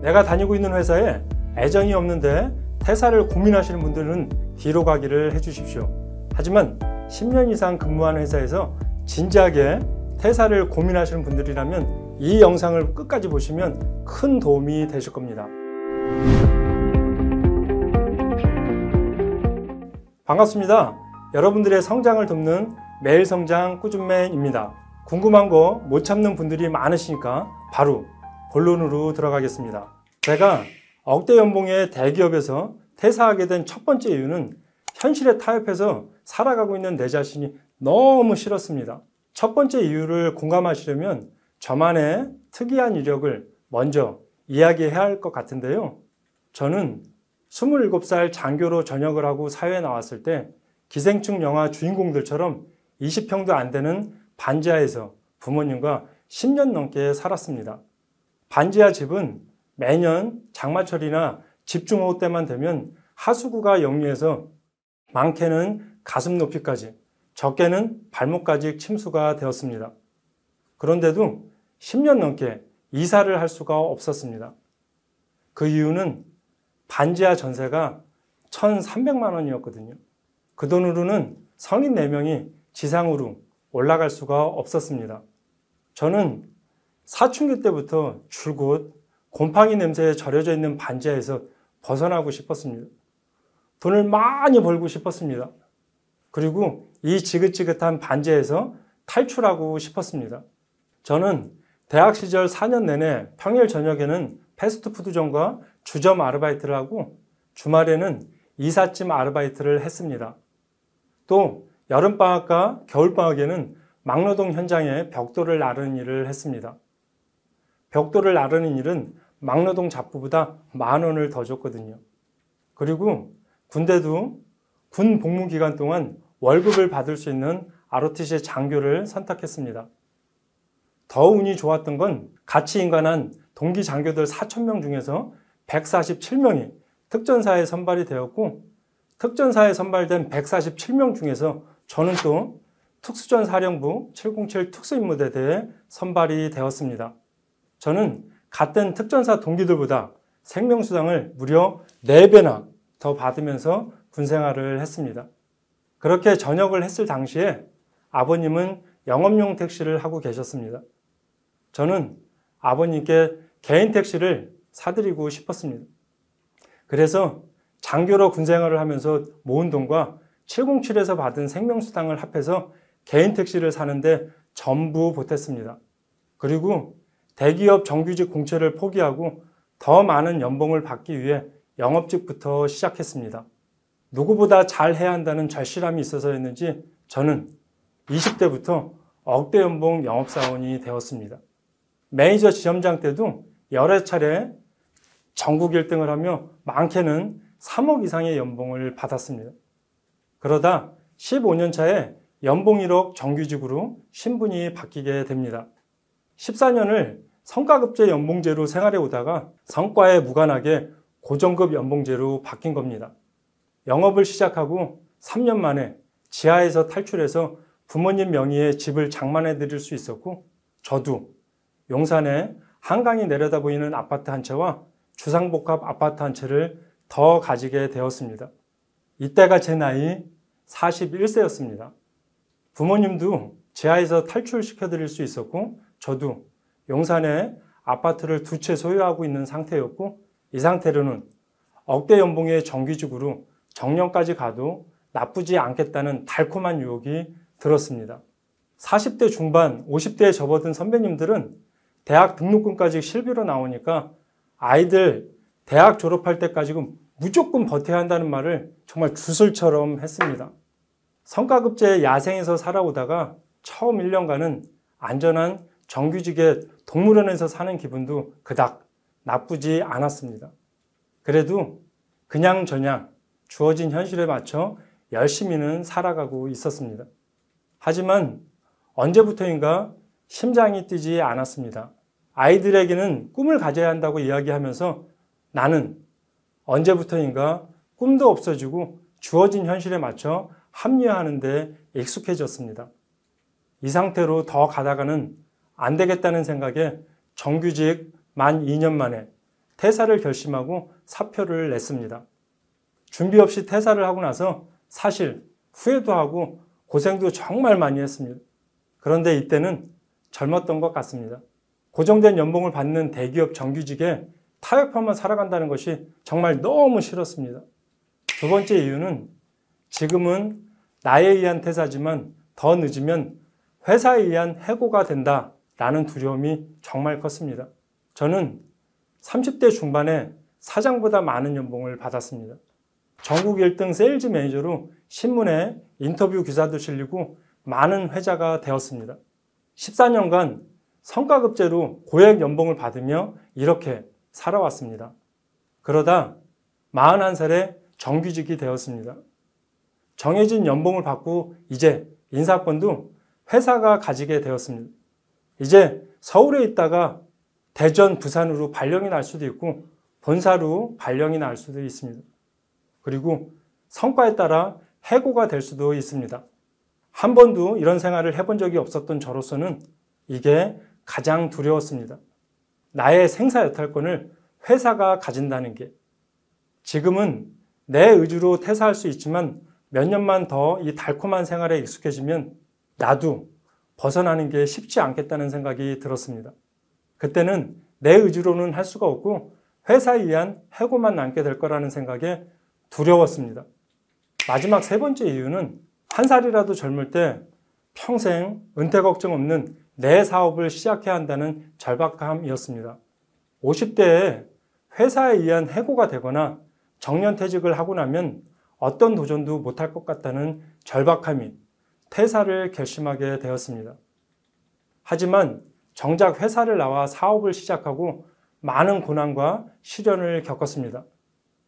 내가 다니고 있는 회사에 애정이 없는데 퇴사를 고민하시는 분들은 뒤로 가기를 해주십시오. 하지만 10년 이상 근무한 회사에서 진지하게 퇴사를 고민하시는 분들이라면 이 영상을 끝까지 보시면 큰 도움이 되실 겁니다. 반갑습니다. 여러분들의 성장을 돕는 매일 성장 꾸준맨입니다. 궁금한 거 못 참는 분들이 많으시니까 바로 본론으로 들어가겠습니다. 제가 억대 연봉의 대기업에서 퇴사하게 된 첫 번째 이유는 현실에 타협해서 살아가고 있는 내 자신이 너무 싫었습니다. 첫 번째 이유를 공감하시려면 저만의 특이한 이력을 먼저 이야기해야 할 것 같은데요. 저는 27살 장교로 전역을 하고 사회에 나왔을 때 기생충 영화 주인공들처럼 20평도 안 되는 반지하에서 부모님과 10년 넘게 살았습니다. 반지하 집은 매년 장마철이나 집중호우 때만 되면 하수구가 역류해서 많게는 가슴 높이까지, 적게는 발목까지 침수가 되었습니다. 그런데도 10년 넘게 이사를 할 수가 없었습니다. 그 이유는 반지하 전세가 1,300만 원이었거든요. 그 돈으로는 성인 4명이 지상으로 올라갈 수가 없었습니다. 저는 사춘기 때부터 줄곧 곰팡이 냄새에 절여져 있는 반지하에서 벗어나고 싶었습니다. 돈을 많이 벌고 싶었습니다. 그리고 이 지긋지긋한 반지하에서 탈출하고 싶었습니다. 저는 대학 시절 4년 내내 평일 저녁에는 패스트푸드점과 주점 아르바이트를 하고 주말에는 이삿짐 아르바이트를 했습니다. 또 여름방학과 겨울방학에는 막노동 현장에 벽돌을 나르는 일을 했습니다. 벽돌을 나르는 일은 막노동 잡부보다 10,000원을 더 줬거든요. 그리고 군대도 군 복무 기간 동안 월급을 받을 수 있는 ROTC 장교를 선택했습니다. 더 운이 좋았던 건 같이 인간한 동기 장교들 4,000명 중에서 147명이 특전사에 선발이 되었고, 특전사에 선발된 147명 중에서 저는 또 특수전사령부 707 특수임무대대에 선발이 되었습니다. 저는 같은 특전사 동기들보다 생명수당을 무려 4배나 더 받으면서 군생활을 했습니다. 그렇게 전역을 했을 당시에 아버님은 영업용 택시를 하고 계셨습니다. 저는 아버님께 개인 택시를 사드리고 싶었습니다. 그래서 장교로 군생활을 하면서 모은 돈과 707에서 받은 생명수당을 합해서 개인 택시를 사는데 전부 보탰습니다. 그리고 대기업 정규직 공채를 포기하고 더 많은 연봉을 받기 위해 영업직부터 시작했습니다. 누구보다 잘해야 한다는 절실함이 있어서였는지 저는 20대부터 억대 연봉 영업사원이 되었습니다. 매니저 지점장 때도 여러 차례 전국 1등을 하며 많게는 3억 이상의 연봉을 받았습니다. 그러다 15년 차에 연봉 1억 정규직으로 신분이 바뀌게 됩니다. 14년을 성과급제 연봉제로 생활해 오다가 성과에 무관하게 고정급 연봉제로 바뀐 겁니다. 영업을 시작하고 3년 만에 지하에서 탈출해서 부모님 명의의 집을 장만해 드릴 수 있었고, 저도 용산에 한강이 내려다 보이는 아파트 한 채와 주상복합 아파트 한 채를 더 가지게 되었습니다. 이때가 제 나이 41세였습니다. 부모님도 지하에서 탈출시켜 드릴 수 있었고, 저도 용산에 아파트를 2채 소유하고 있는 상태였고, 이 상태로는 억대 연봉의 정규직으로 정년까지 가도 나쁘지 않겠다는 달콤한 유혹이 들었습니다. 40대 중반, 50대에 접어든 선배님들은 대학 등록금까지 실비로 나오니까 아이들 대학 졸업할 때까지 무조건 버텨야 한다는 말을 정말 주술처럼 했습니다. 성과급제 야생에서 살아오다가 처음 1년간은 안전한 정규직의 동물원에서 사는 기분도 그닥 나쁘지 않았습니다. 그래도 그냥저냥 주어진 현실에 맞춰 열심히는 살아가고 있었습니다. 하지만 언제부터인가 심장이 뛰지 않았습니다. 아이들에게는 꿈을 가져야 한다고 이야기하면서 나는 언제부터인가 꿈도 없어지고 주어진 현실에 맞춰 합리화하는 데 익숙해졌습니다. 이 상태로 더 가다가는 안 되겠다는 생각에 정규직 만 2년 만에 퇴사를 결심하고 사표를 냈습니다. 준비 없이 퇴사를 하고 나서 사실 후회도 하고 고생도 정말 많이 했습니다. 그런데 이때는 젊었던 것 같습니다. 고정된 연봉을 받는 대기업 정규직에 타협하며 살아간다는 것이 정말 너무 싫었습니다. 두 번째 이유는 지금은 나에 의한 퇴사지만 더 늦으면 회사에 의한 해고가 된다라는 두려움이 정말 컸습니다. 저는 30대 중반에 사장보다 많은 연봉을 받았습니다. 전국 1등 세일즈 매니저로 신문에 인터뷰 기사도 실리고 많은 회자가 되었습니다. 14년간 성과급제로 고액 연봉을 받으며 이렇게 살아왔습니다. 그러다 41살에 정규직이 되었습니다. 정해진 연봉을 받고 이제 인사권도 회사가 가지게 되었습니다. 이제 서울에 있다가 대전, 부산으로 발령이 날 수도 있고 본사로 발령이 날 수도 있습니다. 그리고 성과에 따라 해고가 될 수도 있습니다. 한 번도 이런 생활을 해본 적이 없었던 저로서는 이게 가장 두려웠습니다. 나의 생사 여탈권을 회사가 가진다는 게. 지금은 내 의지로 퇴사할 수 있지만 몇 년만 더 이 달콤한 생활에 익숙해지면 나도 벗어나는 게 쉽지 않겠다는 생각이 들었습니다. 그때는 내 의지로는 할 수가 없고 회사에 의한 해고만 남게 될 거라는 생각에 두려웠습니다. 마지막 세 번째 이유는 한 살이라도 젊을 때 평생 은퇴 걱정 없는 내 사업을 시작해야 한다는 절박함이었습니다. 50대에 회사에 의한 해고가 되거나 정년퇴직을 하고 나면 어떤 도전도 못할 것 같다는 절박함이 퇴사를 결심하게 되었습니다. 하지만 정작 회사를 나와 사업을 시작하고 많은 고난과 시련을 겪었습니다.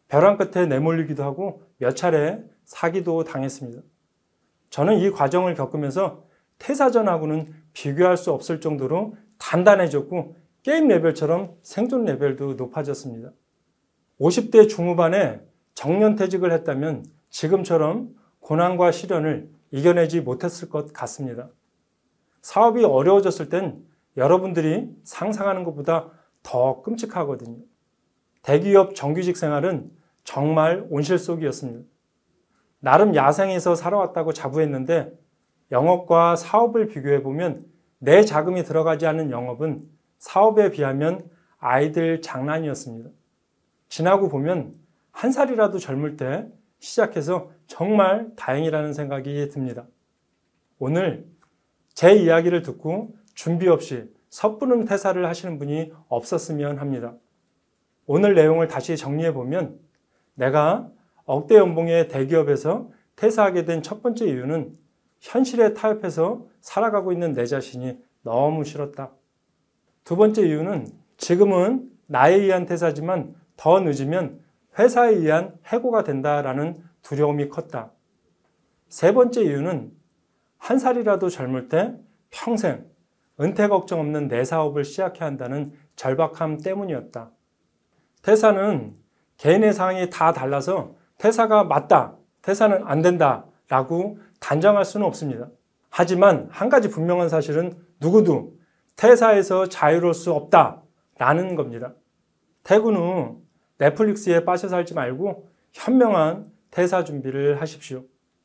벼랑 끝에 내몰리기도 하고 몇 차례 사기도 당했습니다. 저는 이 과정을 겪으면서 퇴사 전하고는 비교할 수 없을 정도로 단단해졌고 게임 레벨처럼 생존 레벨도 높아졌습니다. 50대 중후반에 정년퇴직을 했다면 지금처럼 고난과 시련을 이겨내지 못했을 것 같습니다. 사업이 어려워졌을 땐 여러분들이 상상하는 것보다 더 끔찍하거든요. 대기업 정규직 생활은 정말 온실 속이었습니다. 나름 야생에서 살아왔다고 자부했는데 영업과 사업을 비교해보면 내 자금이 들어가지 않은 영업은 사업에 비하면 아이들 장난이었습니다. 지나고 보면 한 살이라도 젊을 때 시작해서 정말 다행이라는 생각이 듭니다. 오늘 제 이야기를 듣고 준비 없이 섣부른 퇴사를 하시는 분이 없었으면 합니다. 오늘 내용을 다시 정리해보면 내가 억대 연봉의 대기업에서 퇴사하게 된 첫 번째 이유는 현실에 타협해서 살아가고 있는 내 자신이 너무 싫었다. 두 번째 이유는 지금은 나에 의한 퇴사지만 더 늦으면 회사에 의한 해고가 된다라는 두려움이 컸다. 세 번째 이유는 한 살이라도 젊을 때 평생 은퇴 걱정 없는 내 사업을 시작해야 한다는 절박함 때문이었다. 퇴사는 개인의 상황이 다 달라서 퇴사가 맞다, 퇴사는 안 된다 라고 단정할 수는 없습니다. 하지만 한 가지 분명한 사실은 누구도 퇴사에서 자유로울 수 없다라는 겁니다. 퇴근 후 넷플릭스에 빠져 살지 말고 현명한 퇴사 준비를 하십시오.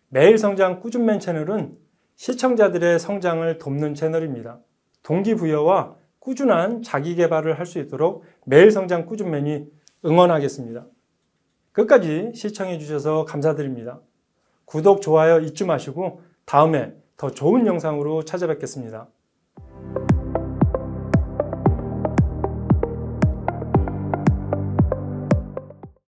매일 성장 꾸준맨 채널은 시청자들의 성장을 돕는 채널입니다. 동기부여와 꾸준한 자기 개발을 할 수 있도록 매일 성장 꾸준맨이 응원하겠습니다. 끝까지 시청해 주셔서 감사드립니다. 구독, 좋아요 잊지 마시고 다음에 더 좋은 영상으로 찾아뵙겠습니다.